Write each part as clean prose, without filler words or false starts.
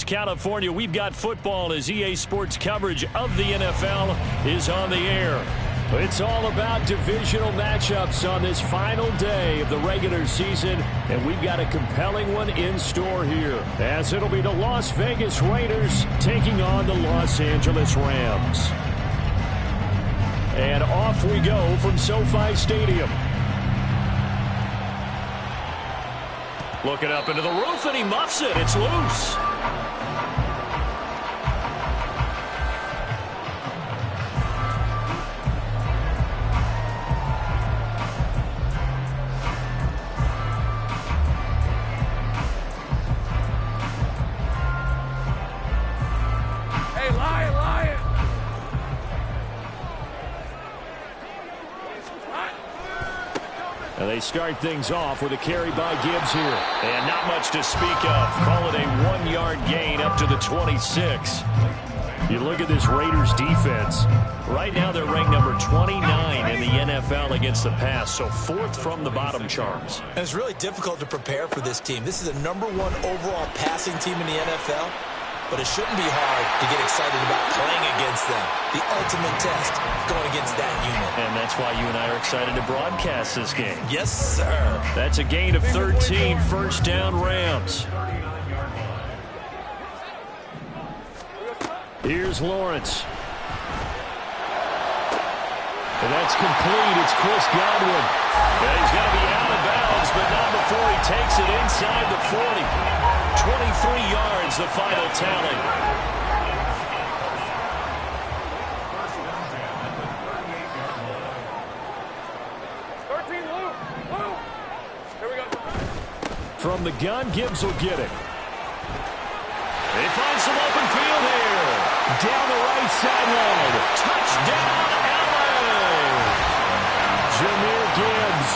California, we've got football as EA Sports coverage of the NFL is on the air. It's all about divisional matchups on this final day of the regular season, and we've got a compelling one in store here, as it'll be the Las Vegas Raiders taking on the Los Angeles Rams. And off we go from SoFi Stadium. Looking up into the roof, and he muffs it. It's loose. They start things off with a carry by Gibbs here. And not much to speak of. Call it a 1-yard gain up to the 26. You look at this Raiders defense. Right now they're ranked number 29 in the NFL against the pass. So 4th from the bottom charts. And it's really difficult to prepare for this team. This is the #1 overall passing team in the NFL. But it shouldn't be hard to get excited about playing against them. The ultimate test going against that unit. And that's why you and I are excited to broadcast this game. Yes, sir. That's a gain of 13, first down Rams. Here's Lawrence. And that's complete. It's Chris Godwin. And he's going to be out of bounds, but not before he takes it inside the 40. 23 yards, the final tally. From the gun, Gibbs will get it. They find some open field here. Down the right sideline. Touchdown, LA! Jahmyr Gibbs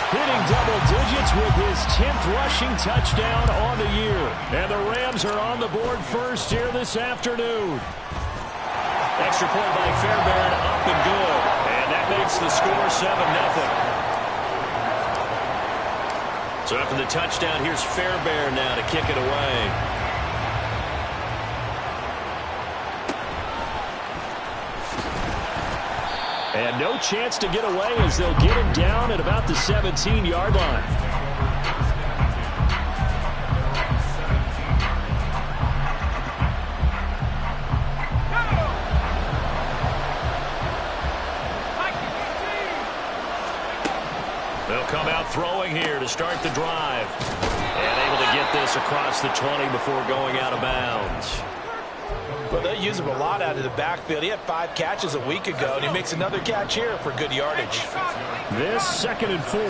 hitting double digits with his 10th rushing touchdown on the year. And the Rams are on the board first here this afternoon. Extra point by Fairbairn, up and good. And that makes the score 7-0. So after the touchdown, here's Fairbairn now to kick it away. And no chance to get away as they'll get him down at about the 17-yard line. They'll come out throwing here to start the drive. And able to get this across the 20 before going out of bounds. Well, they use him a lot out of the backfield. He had 5 catches a week ago, and he makes another catch here for good yardage. This 2nd and 4.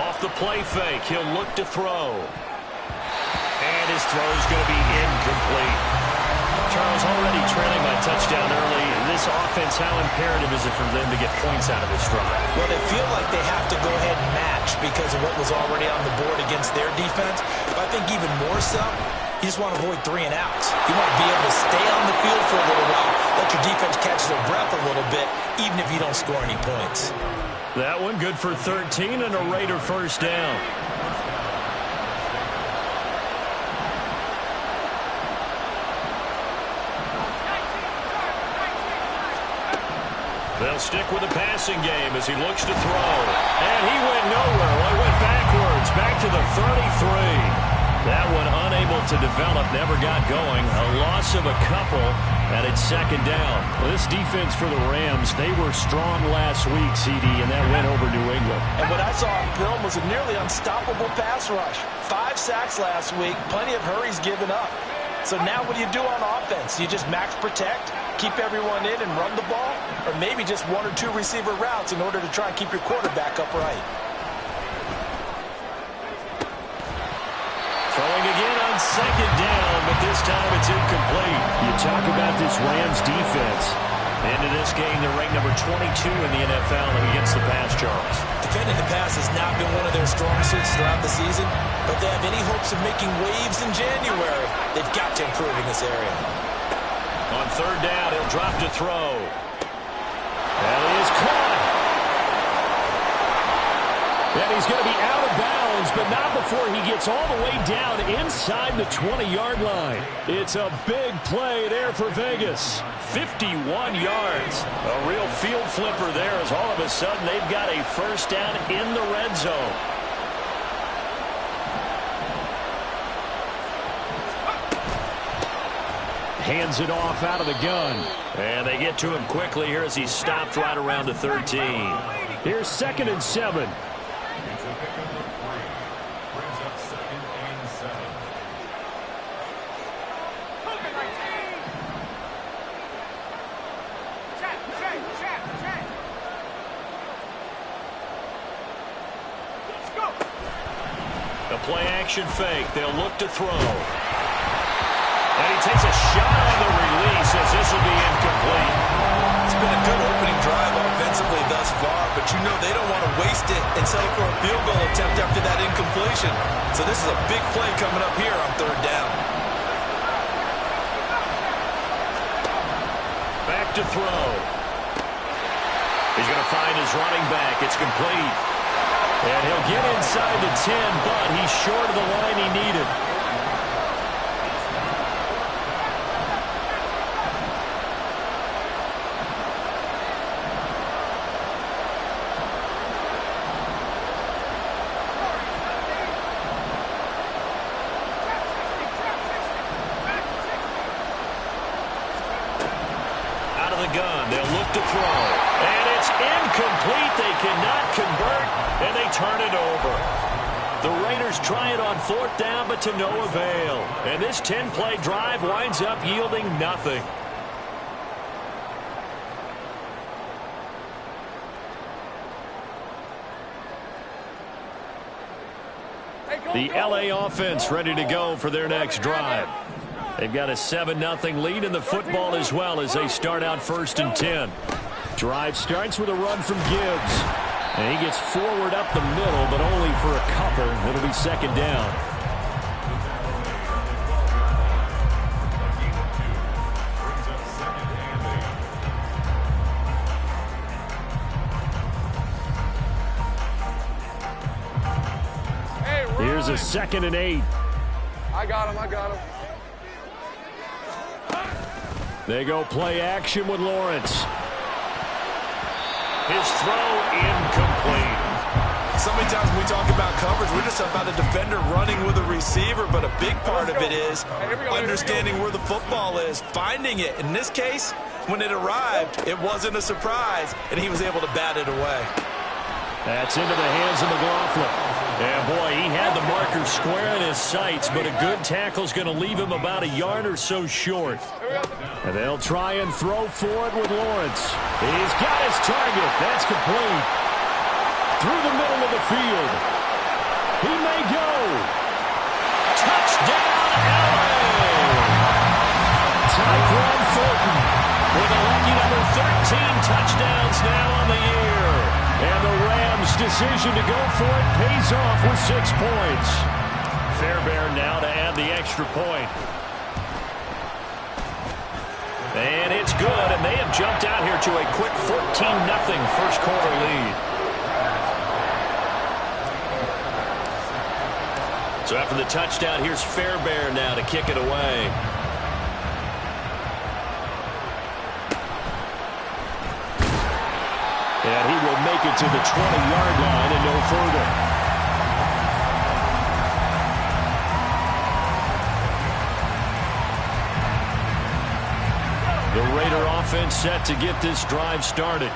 Off the play fake, he'll look to throw. And his throw is going to be incomplete. Charles already trailing by touchdown early. This offense, how imperative is it for them to get points out of this drive? Well, they feel like they have to go ahead and match because of what was already on the board against their defense. But I think even more so, you just want to avoid 3 and outs. You want to be able to stay on the field for a little while, let your defense catch their breath a little bit, even if you don't score any points. That one good for 13 and a Raider first down. They'll stick with the passing game as he looks to throw. And he went nowhere. Well, he went backwards, back to the 33. That one unable to develop, never got going. A loss of a couple, and it's 2nd down. Well, this defense for the Rams, they were strong last week, CD, and that went over New England. And what I saw on film was a nearly unstoppable pass rush. 5 sacks last week, plenty of hurries given up. So now what do you do on offense? You just max protect, keep everyone in and run the ball, or maybe just 1 or 2 receiver routes in order to try and keep your quarterback upright. Throwing again on 2nd down, but this time it's incomplete. You talk about this Rams defense. Into this game, they're ranked number 22 in the NFL against the pass, Charles. Defending the pass has not been one of their strong suits throughout the season, but they have any hopes of making waves in January, they've got to improve in this area. On 3rd down, he'll drop to throw. And he is caught. And he's going to be out of bounds, but not before he gets all the way down inside the 20-yard line. It's a big play there for Vegas. 51 yards. A real field flipper there as all of a sudden they've got a first down in the red zone. Hands it off out of the gun. And they get to him quickly here as he's stopped right around the 13. Here's 2nd and 7. A play-action fake. They'll look to throw. And he takes a shot on the release as this will be incomplete. It's been a good opening drive offensively thus far, but you know they don't want to waste it and settle for a field goal attempt after that incompletion. So this is a big play coming up here on 3rd down. Back to throw. He's going to find his running back. It's complete. And he'll get inside the 10, but he's short of the line he needed. Out of the gun, they'll look to throw. And it's incomplete. They cannot convert, and they turn it over. The Raiders try it on 4th down, but to no avail. And this 10-play drive winds up yielding nothing. The LA offense ready to go for their next drive. They've got a 7-0 lead in the football as well as they start out 1st and 10. Drive starts with a run from Gibbs. And he gets forward up the middle, but only for a couple. It'll be 2nd down. Here's a 2nd and 8. I got him. They go play action with Lawrence. His throw incomplete. So many times when we talk about coverage, we're just about a defender running with a receiver, but a big part of it is understanding where the football is, finding it. In this case, when it arrived, it wasn't a surprise, and he was able to bat it away. That's into the hands of McLaughlin. And, boy, he had the marker square in his sights, but a good tackle's going to leave him about a yard or so short. And they'll try and throw for it with Lawrence. He's got his target. That's complete. Through the middle of the field. He may go. Touchdown, LA! Tyquan Fulton with a lucky number 13 touchdowns now on the year. And the Rams' decision to go for it pays off with 6 points. Fairbairn now to add the extra point. And it's good, and they have jumped out here to a quick 14-0 first quarter lead. So after the touchdown, here's Fairbairn now to kick it away. And he will make it to the 20-yard line and no further. The Raider offense set to get this drive started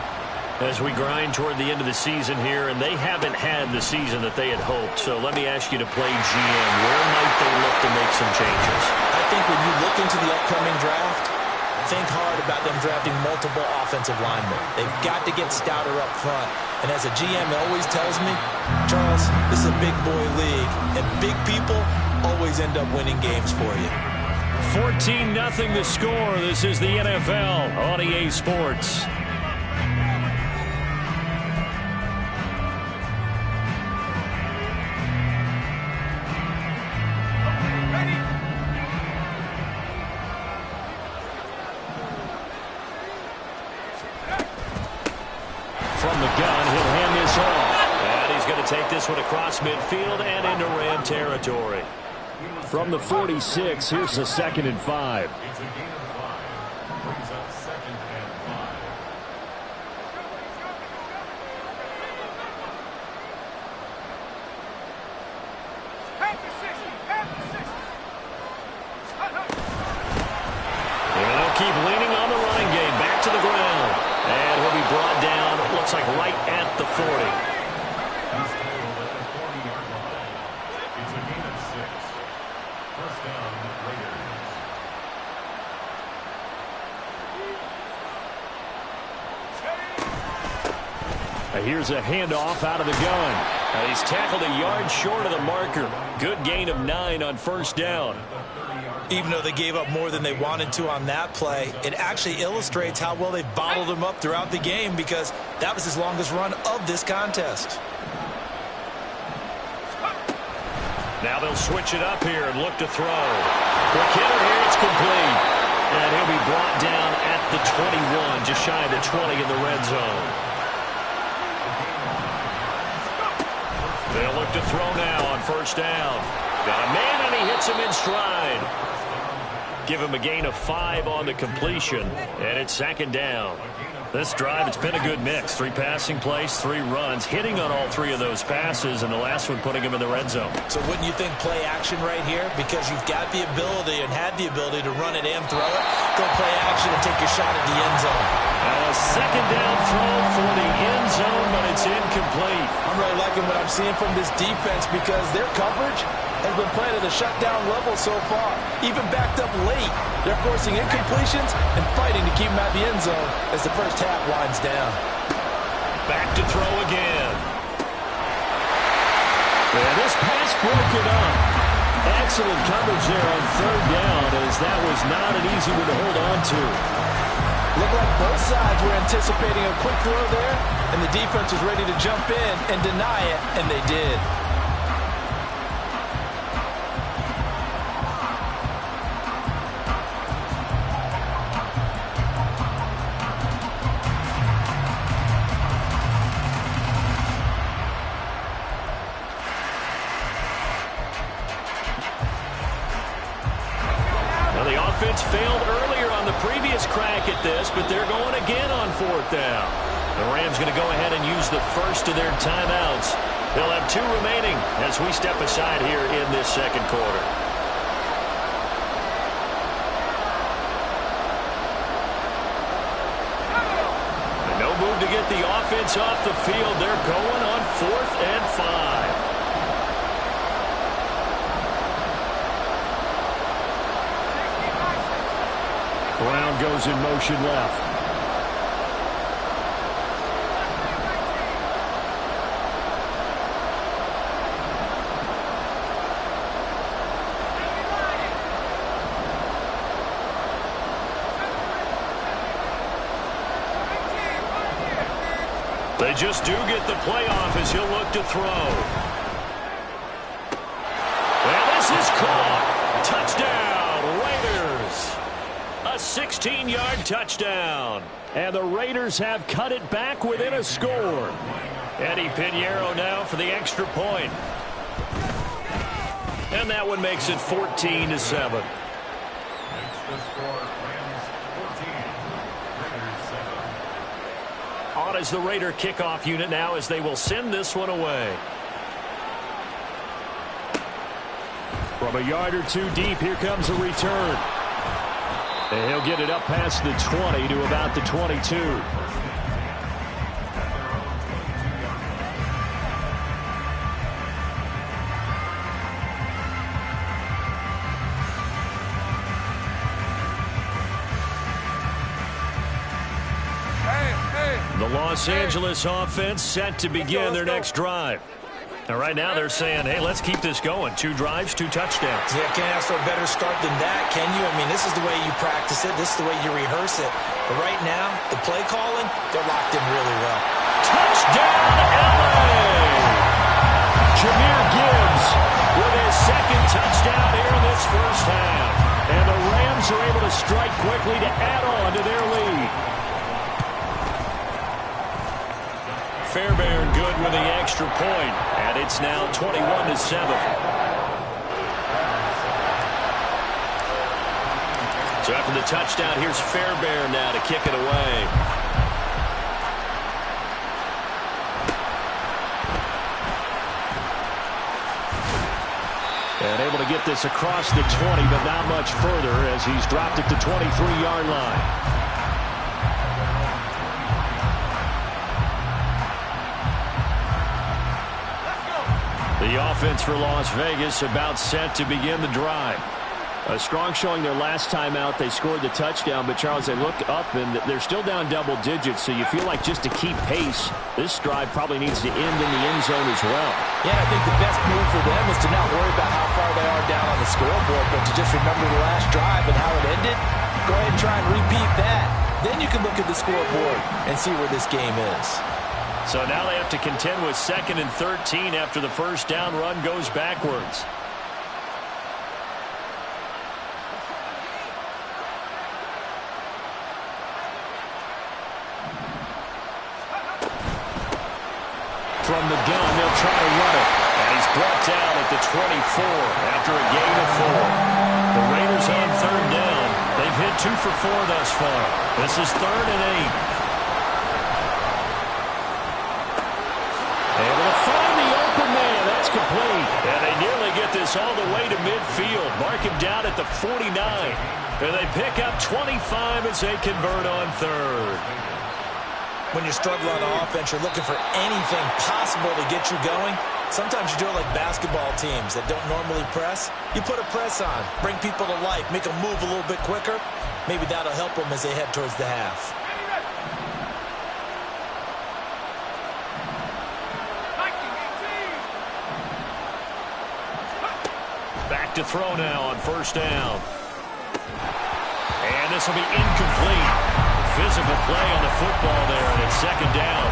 as we grind toward the end of the season here, and they haven't had the season that they had hoped. So let me ask you to play GM. Where might they look to make some changes? I think when you look into the upcoming draft, think hard about them drafting multiple offensive linemen. They've got to get stouter up front. And as a GM always tells me, Charles, this is a big boy league, and big people always end up winning games for you. 14-0 the score. This is the NFL on EA Sports. From the gun, he'll hand this off. And he's going to take this one across midfield and into Ram territory. From the 46, here's the 2nd and 5. It's a gain of 5. Brings up 2nd and 5. And they'll keep leaning on the running game. Back to the ground. And he'll be brought down, it looks like right at the 40. He's tackled at the 40-yard line. It's a gain of 6. First down, Raiders. Here's a handoff out of the gun. He's tackled a yard short of the marker. Good gain of 9 on first down. Even though they gave up more than they wanted to on that play, it actually illustrates how well they've bottled him up throughout the game because that was his longest run of this contest. Now they'll switch it up here and look to throw. Quick hitter here, it's complete. And he'll be brought down at the 21, just shy of the 20 in the red zone. They'll look to throw now on first down. Got a man, and he hits him in stride. Give him a gain of 5 on the completion, and it's 2nd down. This drive, it's been a good mix. 3 passing plays, 3 runs, hitting on all 3 of those passes, and the last one putting him in the red zone. So wouldn't you think play action right here? Because you've got the ability and had the ability to run it and throw it. Go play action and take your shot at the end zone. Now a 2nd down throw for the end zone, but it's incomplete. I'm really liking what I'm seeing from this defense because their coverage has been playing at a shutdown level so far. Even backed up late, they're forcing incompletions and fighting to keep them at the end zone as the first half winds down. Back to throw again. And this pass broke it up. Excellent coverage there on 3rd down, as that was not an easy one to hold on to. Looked like both sides were anticipating a quick throw there, and the defense was ready to jump in and deny it, and they did. Offense failed earlier on the previous crack at this, but they're going again on 4th down. The Rams going to go ahead and use the first of their timeouts. They'll have 2 remaining as we step aside here in this 2nd quarter. And no move to get the offense off the field. They're going on 4th and 5. Brown goes in motion left. They just do get the playoff as he'll look to throw. And this is caught. Touchdown, Raiders. A 16-yard touchdown. And the Raiders have cut it back within a score. Eddie Pinheiro now for the extra point. And that one makes it 14-7. Makes the score Rams 14, Raiders 7. On as the Raider kickoff unit now as they will send this one away. From a yard or 2 deep, here comes a return. And he'll get it up past the 20 to about the 22. The Los Angeles offense set to begin their next drive. And right now they're saying, hey, let's keep this going. 2 drives, 2 touchdowns. Yeah, can't ask for a better start than that, can you? I mean, this is the way you practice it. This is the way you rehearse it. But right now, the play calling, they're locked in really well. Touchdown, LA! Jahmyr Gibbs with his 2nd touchdown here in this first half. And the Rams are able to strike quickly to add on to their lead. Fairbairn good with the extra point, and it's now 21-7. So after the touchdown, here's Fairbairn now to kick it away. And able to get this across the 20, but not much further as he's dropped it to 23-yard line. The offense for Las Vegas about set to begin the drive. A strong showing their last time out. They scored the touchdown, but Charles, they look up and they're still down double digits, so you feel like just to keep pace, this drive probably needs to end in the end zone as well. Yeah, I think the best move for them is to not worry about how far they are down on the scoreboard, but to just remember the last drive and how it ended. Go ahead and try and repeat that. Then you can look at the scoreboard and see where this game is. So now they have to contend with 2nd and 13 after the first down run goes backwards. From the gun, they'll try to run it. And he's brought down at the 24 after a gain of 4. The Raiders on 3rd down. They've hit 2 for 4 thus far. This is 3rd and 8. Able to find the open man. That's complete. And they nearly get this all the way to midfield. Mark him down at the 49. And they pick up 25 as they convert on 3rd. When you're struggling on offense, you're looking for anything possible to get you going. Sometimes you do it like basketball teams that don't normally press. You put a press on, bring people to life, make them move a little bit quicker. Maybe that'll help them as they head towards the half. Back to throw now on 1st down. And this will be incomplete. Physical play on the football there, and it's 2nd down.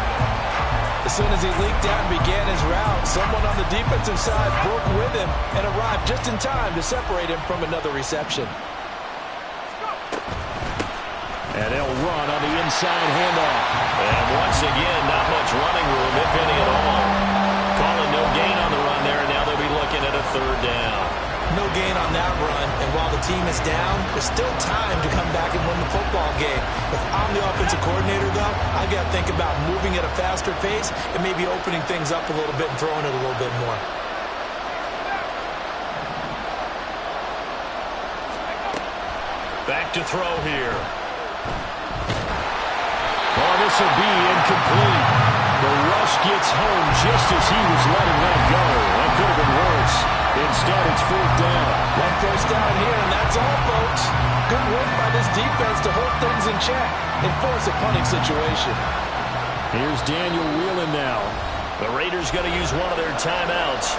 As soon as he leaked out and began his route, someone on the defensive side broke with him and arrived just in time to separate him from another reception. And they'll run on the inside handoff. And once again, not much running room, if any at all. Calling no gain on the run there, and now they'll be looking at a 3rd down. No gain on that run, and while the team is down, there's still time to come back and win the football game. If I'm the offensive coordinator, though, I got to think about moving at a faster pace and maybe opening things up a little bit and throwing it a little bit more. Back to throw here. Oh, this will be incomplete. The rush gets home just as he was letting that go. That could have been worse. Instead, it's 4th down. 1 first down here, and that's all, folks. Good work by this defense to hold things in check and force a punting situation. Here's Daniel Whelan now. The Raiders going to use one of their timeouts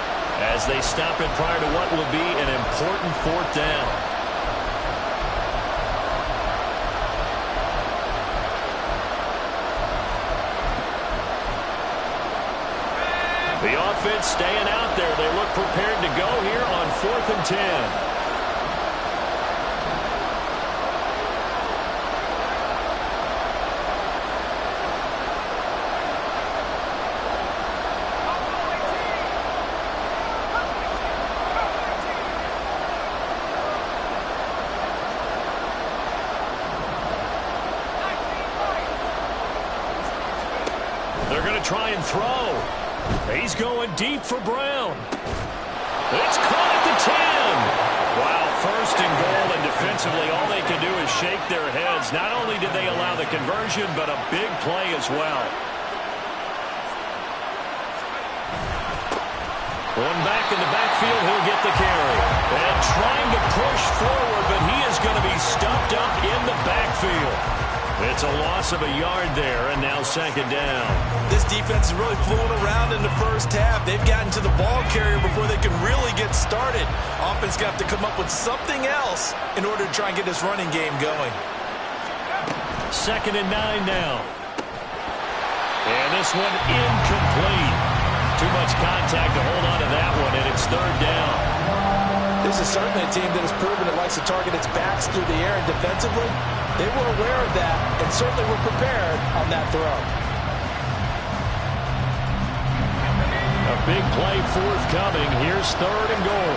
as they stop it prior to what will be an important 4th down. The offense staying out there. They look prepared to go here on 4th and 10. They're going to try and throw. He's going deep for Brown. It's caught at the 10. Wow, 1st and goal, and defensively all they can do is shake their heads. Not only did they allow the conversion, but a big play as well. One back in the backfield, he'll get the carry. And trying to push forward, but he is going to be stuffed up in the backfield. It's a loss of a yard there, and now 2nd down. This defense is really fooling around in the first half. They've gotten to the ball carrier before they can really get started. Offense got to come up with something else in order to try and get this running game going. 2nd and 9 now. And this one incomplete. Too much contact to hold on to that one, and it's 3rd down. This is certainly a team that has proven it likes to target its backs through the air, and defensively, they were aware of that and certainly were prepared on that throw. big play forthcoming. Here's 3rd and goal.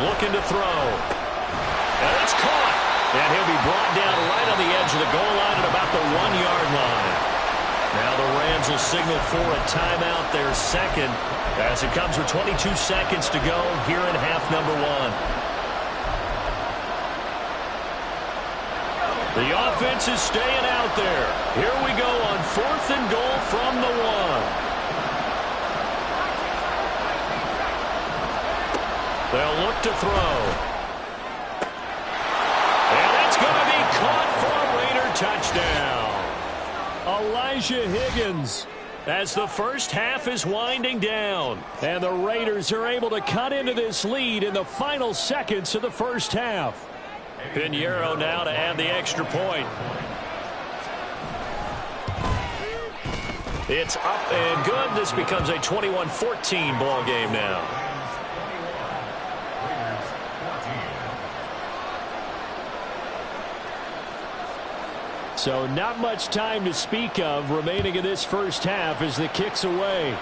Looking to throw. And it's caught. And he'll be brought down right on the edge of the goal line at about the 1-yard line. Now the Rams will signal for a timeout, their second, as it comes with 22 seconds to go here in half number 1. The offense is staying out there. Here we go on 4th and goal from the 1. They'll look to throw. And it's going to be caught for a Raider touchdown. Elijah Higgins, as the first half is winding down. And the Raiders are able to cut into this lead in the final seconds of the first half. Pinheiro now to add the extra point. It's up and good. This becomes a 21-14 ball game now. So not much time to speak of remaining in this first half as the kick's away.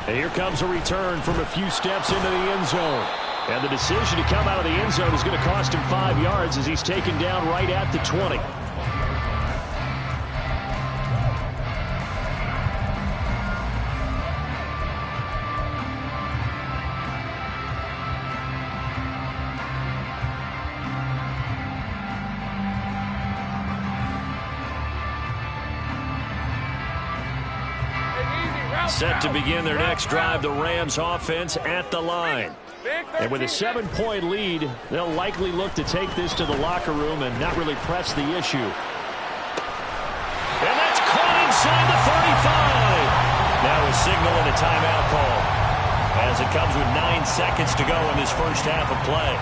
And here comes a return from a few steps into the end zone. And the decision to come out of the end zone is going to cost him 5 yards as he's taken down right at the 20. Set to begin their next drive, the Rams offense at the line. And with a 7-point lead, they'll likely look to take this to the locker room and not really press the issue. And that's caught inside the 35. Now a signal and a timeout call as it comes with 9 seconds to go in this first half of play.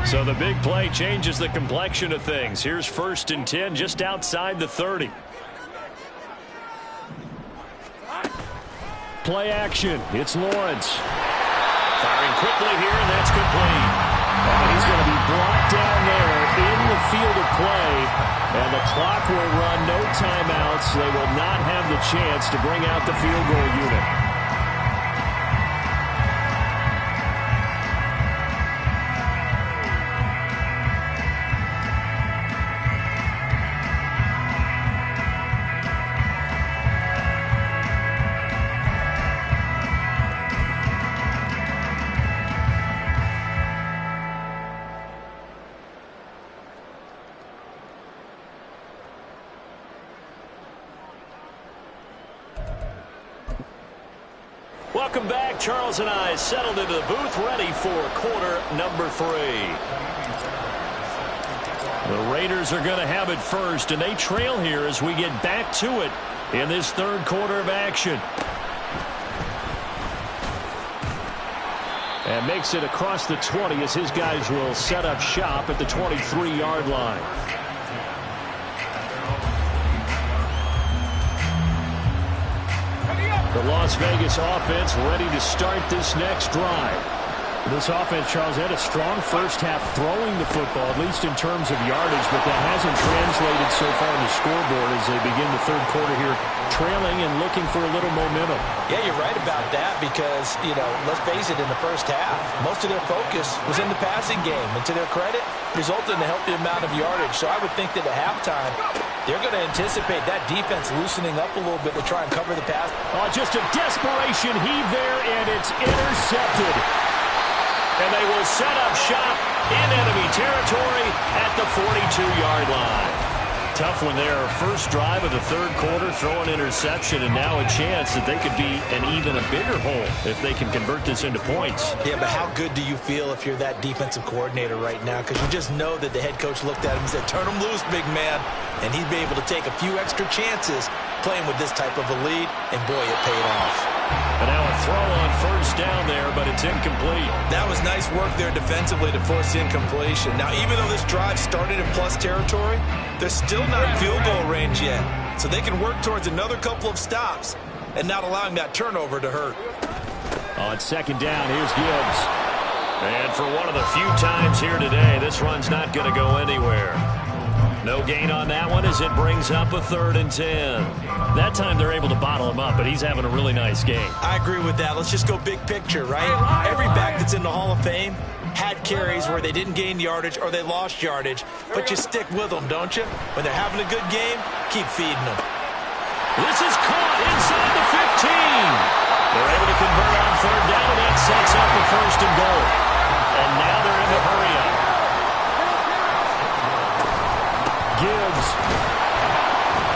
So the big play changes the complexion of things. Here's 1st and 10 just outside the 30. Play action. It's Lawrence. Firing quickly here, and that's complete. And he's going to be brought down there in the field of play. And the clock will run, no timeouts. They will not have the chance to bring out the field goal unit. Welcome back. Charles and I settled into the booth, ready for quarter number 3. The Raiders are going to have it first, and they trail here as we get back to it in this 3rd quarter of action. And makes it across the 20 as his guys will set up shop at the 23-yard line. The Las Vegas offense ready to start this next drive. This offense, Charles, had a strong first half throwing the football, at least in terms of yardage, but that hasn't translated so far on the scoreboard as they begin the 3rd quarter here, trailing and looking for a little momentum. Yeah, you're right about that because, let's face it, in the first half, most of their focus was in the passing game. And to their credit, resulted in a healthy amount of yardage. So I would think that at halftime, they're going to anticipate that defense loosening up a little bit to try and cover the pass. Oh, just a desperation heave there, and it's intercepted. And they will set up shop in enemy territory at the 42-yard line. Tough one there. First drive of the 3rd quarter, throw an interception, and now a chance that they could be an even a bigger hole if they can convert this into points. Yeah, but how good do you feel if you're that defensive coordinator right now? Because you just know that the head coach looked at him and said, turn him loose, big man. And he'd be able to take a few extra chances playing with this type of a lead, and boy, it paid off. And now a throw on first down there, but it's incomplete. That was nice work there defensively to force incompletion. Now, even though this drive started in plus territory, they're still not in field goal range yet. So they can work towards another couple of stops and not allowing that turnover to hurt. On second down, here's Gibbs. And for one of the few times here today, this run's not going to go anywhere. No gain on that one as it brings up a 3rd and 10. That time they're able to bottle him up, but he's having a really nice game. I agree with that. Let's just go big picture, right? Every back that's in the Hall of Fame had carries where they didn't gain yardage or they lost yardage, but you stick with them, don't you? When they're having a good game, keep feeding them. This is caught inside the 15. They're able to convert on 3rd down, and that sets up the 1st and goal. And now they're in the hurry-up. Gibbs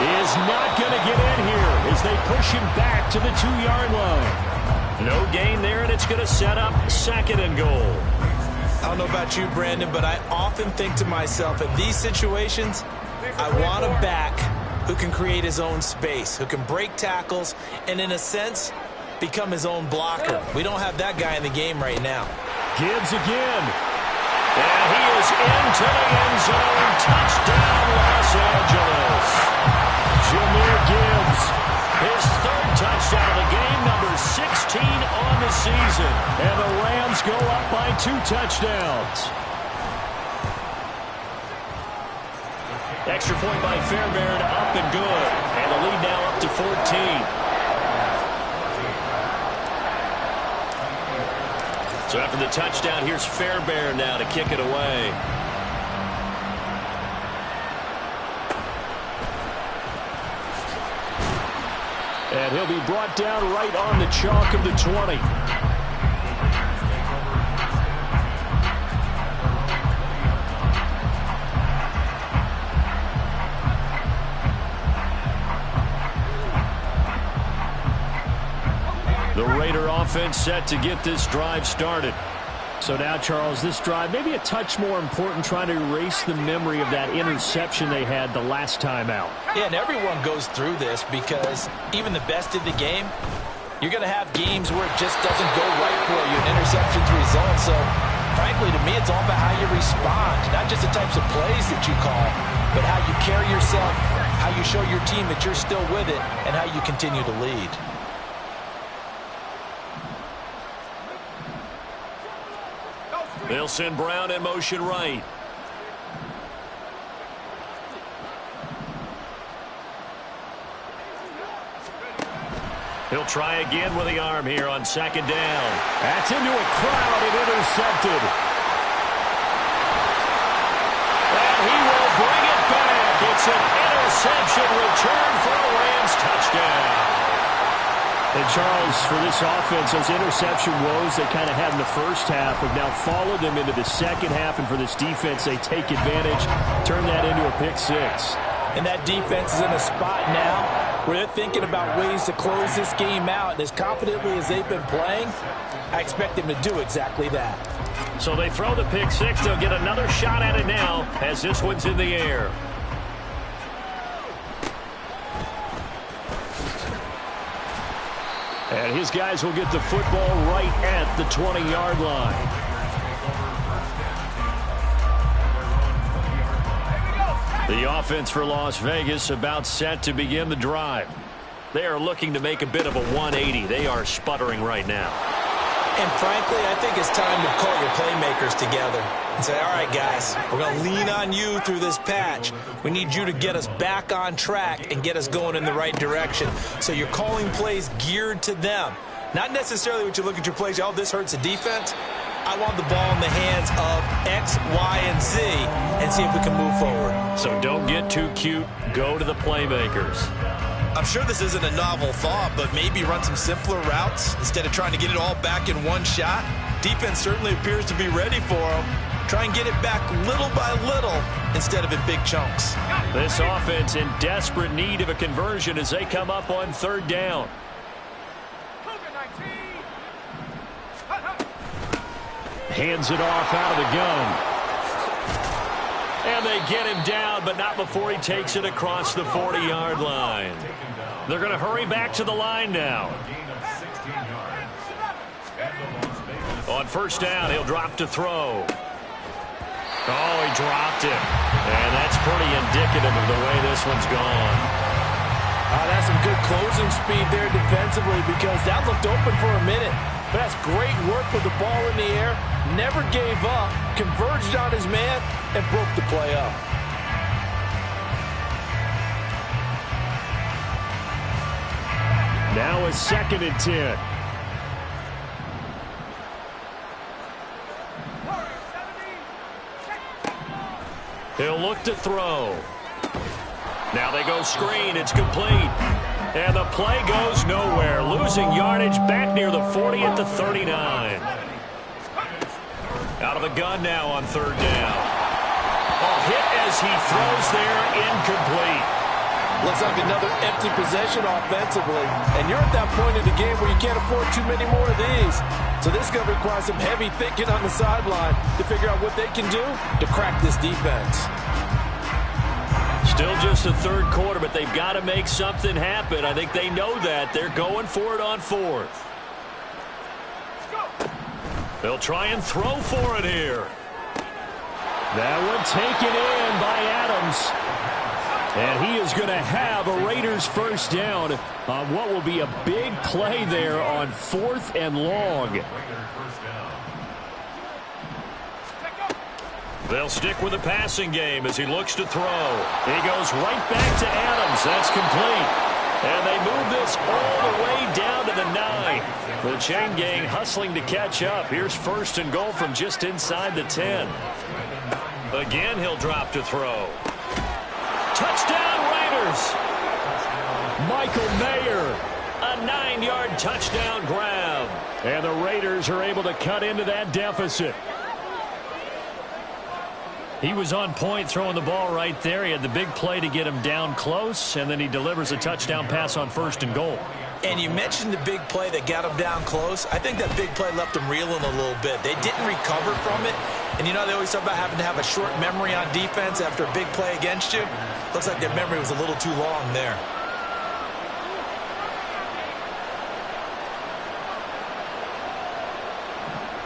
is not going to get in here as they push him back to the 2-yard line. No gain there, and it's going to set up 2nd and goal. I don't know about you, Brandon, but I often think to myself, in these situations, I want a back who can create his own space, who can break tackles, and in a sense, become his own blocker. We don't have that guy in the game right now. Gibbs again. And he is into the end zone. Touchdown, Los Angeles. Jahmyr Gibbs, his 3rd touchdown of the game, number 16 on the season. And the Rams go up by 2 touchdowns. Extra point by Fairbairn, up and good. And the lead now up to 14. So after the touchdown, here's Fairbairn now to kick it away. And he'll be brought down right on the chalk of the 20. The Raider offense set to get this drive started. So now, Charles, this drive maybe a touch more important, trying to erase the memory of that interception they had the last time out. Yeah, and everyone goes through this because even the best in the game, you're going to have games where it just doesn't go right for you, an interception's result. So, frankly, to me, it's all about how you respond, not just the types of plays that you call, but how you carry yourself, how you show your team that you're still with it, and how you continue to lead. They'll send Brown in motion right. He'll try again with the arm here on 2nd down. That's into a crowd and intercepted. And he will bring it back. It's an interception return for a Rams touchdown. And, Charles, for this offense, those interception woes they kind of had in the first half have now followed them into the second half. And for this defense, they take advantage, turn that into a pick 6. And that defense is in a spot now where they're thinking about ways to close this game out. And as confidently as they've been playing, I expect them to do exactly that. So they throw the pick 6. They'll get another shot at it now as this one's in the air. And his guys will get the football right at the 20-yard line. The offense for Las Vegas about set to begin the drive. They are looking to make a bit of a 180. They are sputtering right now. And frankly, I think it's time to call your playmakers together and say, all right, guys, we're going to lean on you through this patch. We need you to get us back on track and get us going in the right direction. So you're calling plays geared to them. Not necessarily what you look at your plays, oh, this hurts the defense. I want the ball in the hands of X, Y, and Z and see if we can move forward. So don't get too cute. Go to the playmakers. I'm sure this isn't a novel thought, but maybe run some simpler routes instead of trying to get it all back in one shot. Defense certainly appears to be ready for them. Try and get it back little by little instead of in big chunks. This offense in desperate need of a conversion as they come up on 3rd down. Hands it off out of the gun. And they get him down, but not before he takes it across the 40-yard line. They're going to hurry back to the line now. On 1st down, he'll drop to throw. Oh, he dropped it. And that's pretty indicative of the way this one's gone. That's some good closing speed there defensively because that looked open for a minute. But that's great work with the ball in the air. Never gave up, converged on his man, and broke the play up. Now a 2nd and 10. He'll look to throw. Now they go screen. It's complete. And the play goes nowhere. Losing yardage back near the 40 at the 39. Out of the gun now on 3rd down. A hit as he throws there, incomplete. Looks like another empty possession offensively. And you're at that point in the game where you can't afford too many more of these. So this is going to require some heavy thinking on the sideline to figure out what they can do to crack this defense. Still just the 3rd quarter, but they've got to make something happen. I think they know that. They're going for it on 4th. They'll try and throw for it here. That one taken in by Adams. And he is going to have a Raiders 1st down on what will be a big play there on 4th and long. They'll stick with the passing game as he looks to throw. He goes right back to Adams. That's complete. And they move this all the way down to the 9. The chain gang hustling to catch up. Here's 1st and goal from just inside the 10. Again, he'll drop to throw. Touchdown, Raiders! Michael Mayer, a 9-yard touchdown grab. And the Raiders are able to cut into that deficit. He was on point throwing the ball right there. He had the big play to get him down close, and then he delivers a touchdown pass on 1st and goal. And you mentioned the big play that got him down close. I think that big play left him reeling a little bit. They didn't recover from it. And you know they always talk about having to have a short memory on defense after a big play against you. Looks like their memory was a little too long there.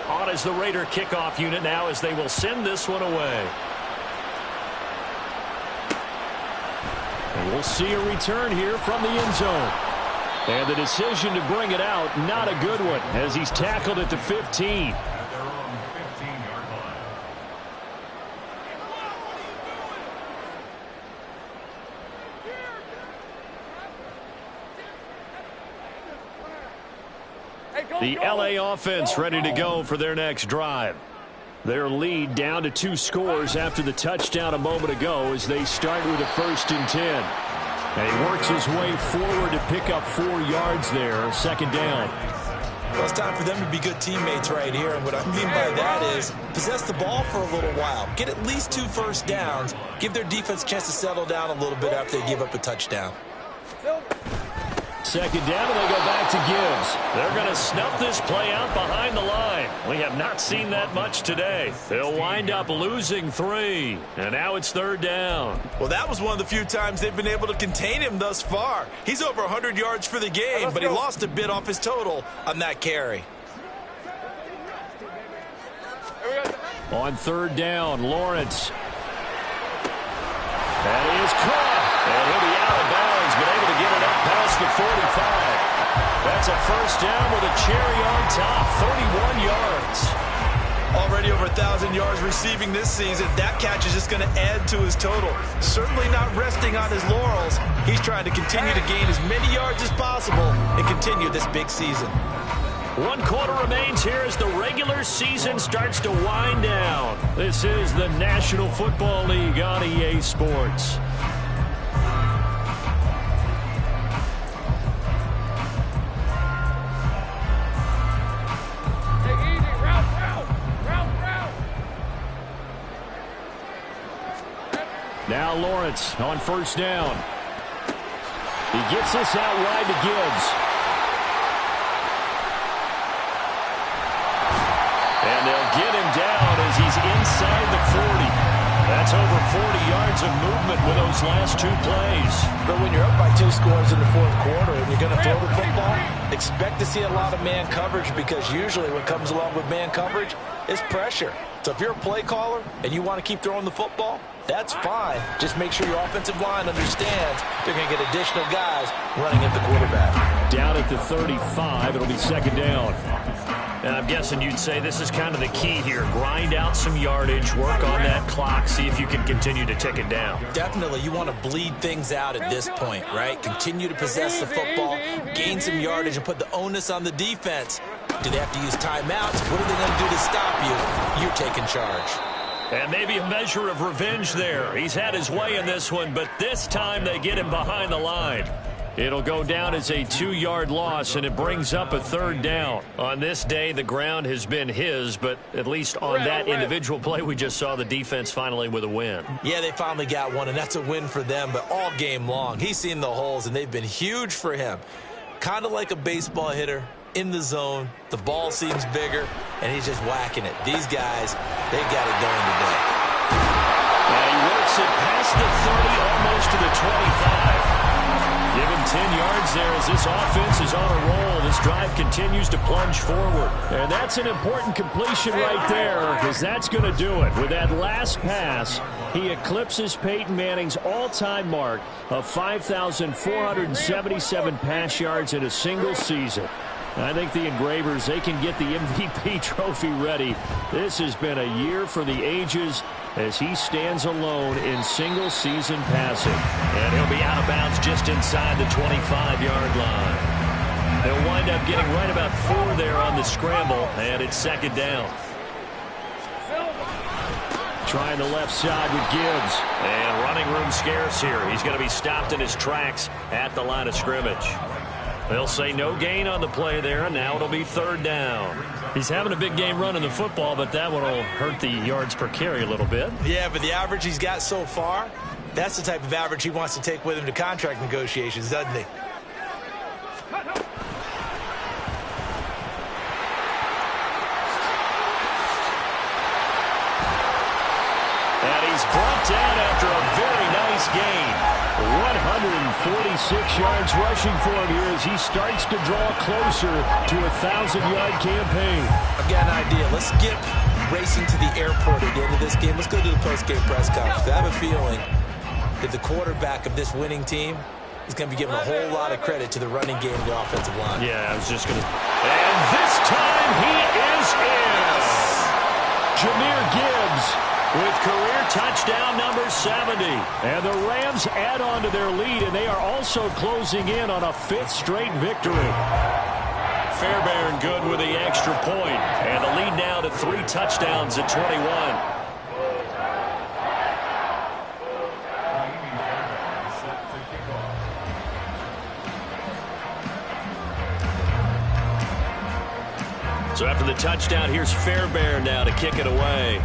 On is the Raider kickoff unit now as they will send this one away. And we'll see a return here from the end zone. And the decision to bring it out, not a good one, as he's tackled at the 15. At their own 15-yard line. The LA offense ready to go for their next drive. Their lead down to 2 scores after the touchdown a moment ago as they start with a 1st and 10. And he works his way forward to pick up 4 yards there, 2nd down. Well, it's time for them to be good teammates right here. And what I mean by that is possess the ball for a little while. Get at least 2 first downs. Give their defense a chance to settle down a little bit after they give up a touchdown. 2nd down, and they go back to Gibbs. They're going to snuff this play out behind the line. We have not seen that much today. They'll wind up losing 3, and now it's 3rd down. Well, that was one of the few times they've been able to contain him thus far. He's over 100 yards for the game, but he lost a bit off his total on that carry. On 3rd down, Lawrence. That is caught, and he'll be out of bounds, but able to get it up past the 45. That's a 1st down with a cherry on top, 31 yards. Already over 1,000 yards receiving this season. That catch is just going to add to his total. Certainly not resting on his laurels. He's trying to continue to gain as many yards as possible and continue this big season. 1 quarter remains here as the regular season starts to wind down. This is the National Football League on EA Sports. Now Lawrence on 1st down. He gets this out wide to Gibbs. And they'll get him down as he's inside the 40. That's over 40 yards of movement with those last 2 plays. But when you're up by 2 scores in the 4th quarter and you're going to throw the football, expect to see a lot of man coverage because usually what comes along with man coverage is pressure. So if you're a play caller and you want to keep throwing the football, that's fine. Just make sure your offensive line understands they're going to get additional guys running at the quarterback. Down at the 35, it'll be second down. And I'm guessing you'd say this is kind of the key here. Grind out some yardage, work on that clock, see if you can continue to tick it down. Definitely, you want to bleed things out at this point, right? Continue to possess the football, gain some yardage, and put the onus on the defense. Do they have to use timeouts? What are they going to do to stop you? You're taking charge. And maybe a measure of revenge there. He's had his way in this one, but this time they get him behind the line. It'll go down as a 2-yard loss, and it brings up a third down. On this day, the ground has been his, but at least on that individual play, we just saw the defense finally with a win. Yeah, they finally got one, and that's a win for them, but all game long, he's seen the holes, and they've been huge for him. Kind of like a baseball hitter in the zone. The ball seems bigger, and he's just whacking it. These guys, they got it going today. And he works it past the 30, almost to the 25. Give him 10 yards there as this offense is on a roll. This drive continues to plunge forward. And that's an important completion right there, because that's going to do it. With that last pass, he eclipses Peyton Manning's all-time mark of 5,477 pass yards in a single season. I think the Engravers, they can get the MVP trophy ready. This has been a year for the ages as he stands alone in single-season passing. And he'll be out of bounds just inside the 25-yard line. They'll wind up getting right about 4 there on the scramble, and it's second down. Trying the left side with Gibbs. And running room scarce here. He's going to be stopped in his tracks at the line of scrimmage. They'll say no gain on the play there, and now it'll be third down. He's having a big game running the football, but that one will hurt the yards per carry a little bit. Yeah, but the average he's got so far, that's the type of average he wants to take with him to contract negotiations, doesn't he? And he's brought down after a very nice game. 146 yards rushing for him here as he starts to draw closer to a 1,000-yard campaign. I've got an idea. Let's skip racing to the airport at the end of this game. Let's go to the post-game press conference. I have a feeling that the quarterback of this winning team is going to be giving a whole lot of credit to the running game and the offensive line. Yeah, I was just going to... And this time he is in. Jahmyr Gibbs with career touchdown number 70. And the Rams add on to their lead, and they are also closing in on a 5th straight victory. Fairbairn good with the extra point. And the lead now to 3 touchdowns at 21. So after the touchdown, here's Fairbairn now to kick it away.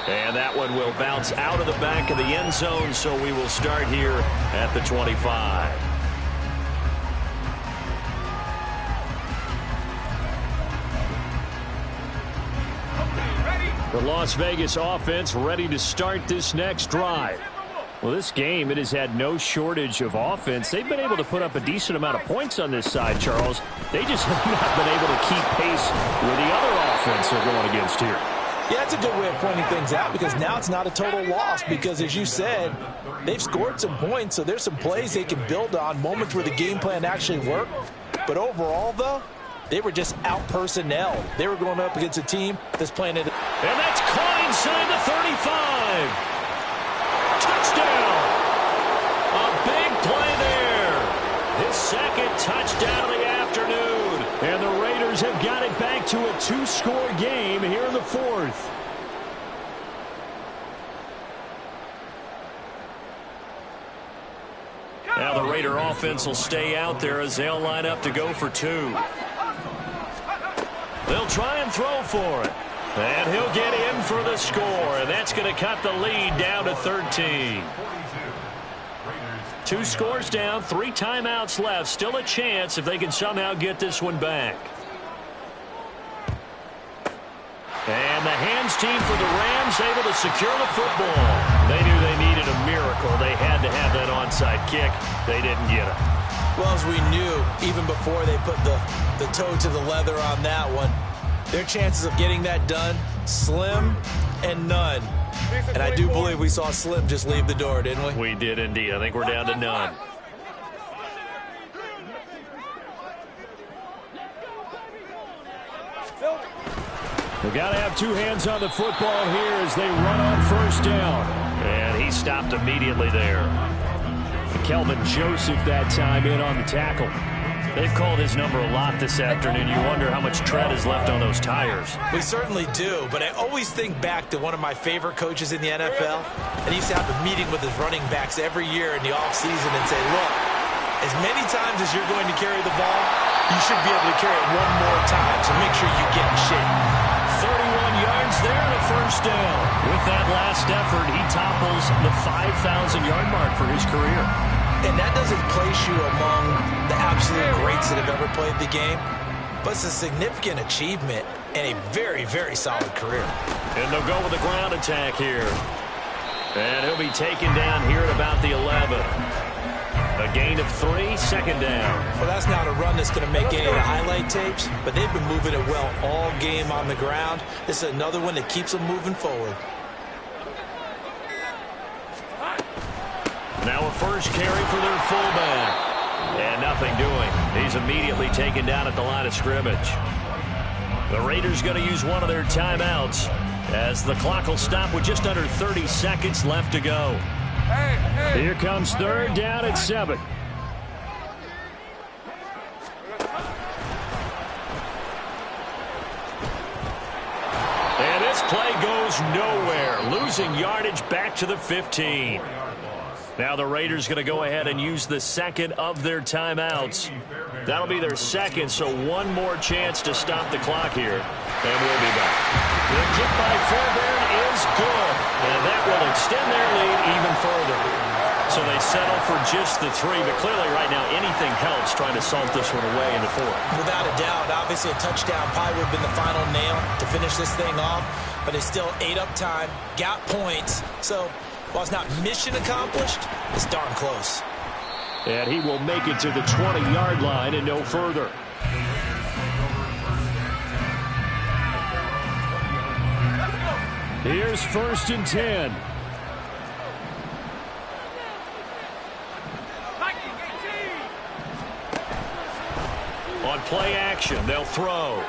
And that one will bounce out of the back of the end zone, so we will start here at the 25. The Las Vegas offense ready to start this next drive. Well, this game, it has had no shortage of offense. They've been able to put up a decent amount of points on this side, Charles. They just have not been able to keep pace with the other offense they're going against here. Yeah, that's a good way of pointing things out because now it's not a total loss because, as you said, they've scored some points, so there's some plays they can build on, moments where the game plan actually worked. But overall, though, they were just out-personnel. They were going up against a team that's playing it. And that's caught inside the 35. Touchdown! A big play there. His second touchdown of the afternoon. And the Raiders have got it back to a 2-score game here in the 4th. Now the Raider offense will stay out there as they'll line up to go for 2. They'll try and throw for it. And he'll get in for the score. And that's going to cut the lead down to 13. 2 scores down, 3 timeouts left. Still a chance if they can somehow get this one back. And the hands team for the Rams able to secure the football. They knew they needed a miracle. They had to have that onside kick. They didn't get it. Well, as we knew, even before they put the toe to the leather on that one, Their chances of getting that done, slim and none. And I do believe we saw Slim just leave the door, didn't we? We did indeed. I think we're down to none. They got to have two hands on the football here as they run on first down. And he stopped immediately there. Kelvin Joseph that time in on the tackle. They've called his number a lot this afternoon. You wonder how much tread is left on those tires. We certainly do, but I always think back to one of my favorite coaches in the NFL, and he used to have a meeting with his running backs every year in the offseason and say, look, as many times as you're going to carry the ball, you should be able to carry it one more time, so make sure you get in shape. 31 yards there, the first down. With that last effort, he topples the 5,000-yard mark for his career. And that doesn't place you among the absolute greats that have ever played the game, but it's a significant achievement and a very, very solid career. And they'll go with the ground attack here. And he'll be taken down here at about the 11. A gain of 3, second down. Well, that's not a run that's going to make any of the highlight tapes, but they've been moving it well all game on the ground. This is another one that keeps them moving forward. Now a first carry for their fullback. And nothing doing. He's immediately taken down at the line of scrimmage. The Raiders going to use one of their timeouts as the clock will stop with just under 30 seconds left to go. Here comes third down at 7. And this play goes nowhere. Losing yardage back to the 15. Now the Raiders going to go ahead and use the second of their timeouts. That'll be their second, so one more chance to stop the clock here. And we'll be back. The kick by Fairbairn is good. And that will extend their lead even further. So they settle for just the 3, but clearly right now anything helps trying to salt this one away in the 4th. Without a doubt, obviously a touchdown probably would have been the final nail to finish this thing off, but it's still ate up time, got points, so while it's not mission accomplished, it's darn close. And he will make it to the 20-yard line and no further. Here's 1st and 10. On play action, they'll throw.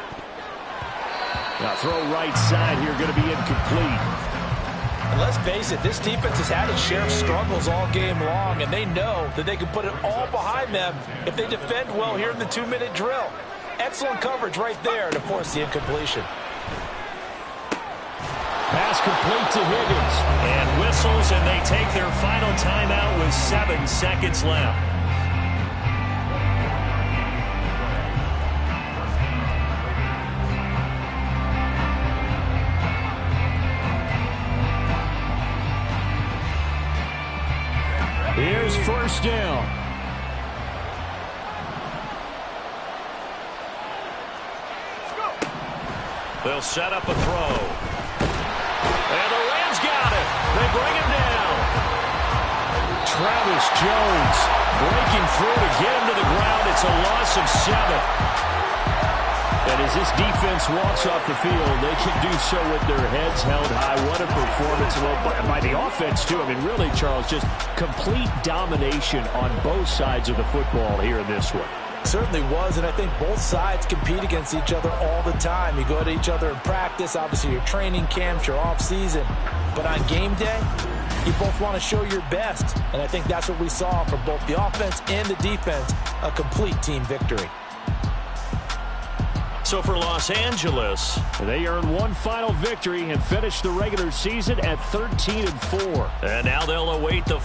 Now throw right side here, going to be incomplete. And let's face it, this defense has had its share of struggles all game long, and they know that they can put it all behind them if they defend well here in the 2-minute drill. Excellent coverage right there to force the incompletion. Pass complete to Higgins. And whistles, and they take their final timeout with 7 seconds left. Here's 1st down. They'll set up a throw. And the Rams got it. They bring him down. Travis Jones breaking through to get him to the ground. It's a loss of 7. And as this defense walks off the field, they can do so with their heads held high. What a performance by the offense, too. I mean, really, Charles, just complete domination on both sides of the football here in this one. Certainly was, and I think both sides compete against each other all the time. You go to each other in practice, obviously your training camps, your off-season. But on game day, you both want to show your best. And I think that's what we saw from both the offense and the defense, a complete team victory. So for Los Angeles, they earn one final victory and finish the regular season at 13-4. And now they'll await the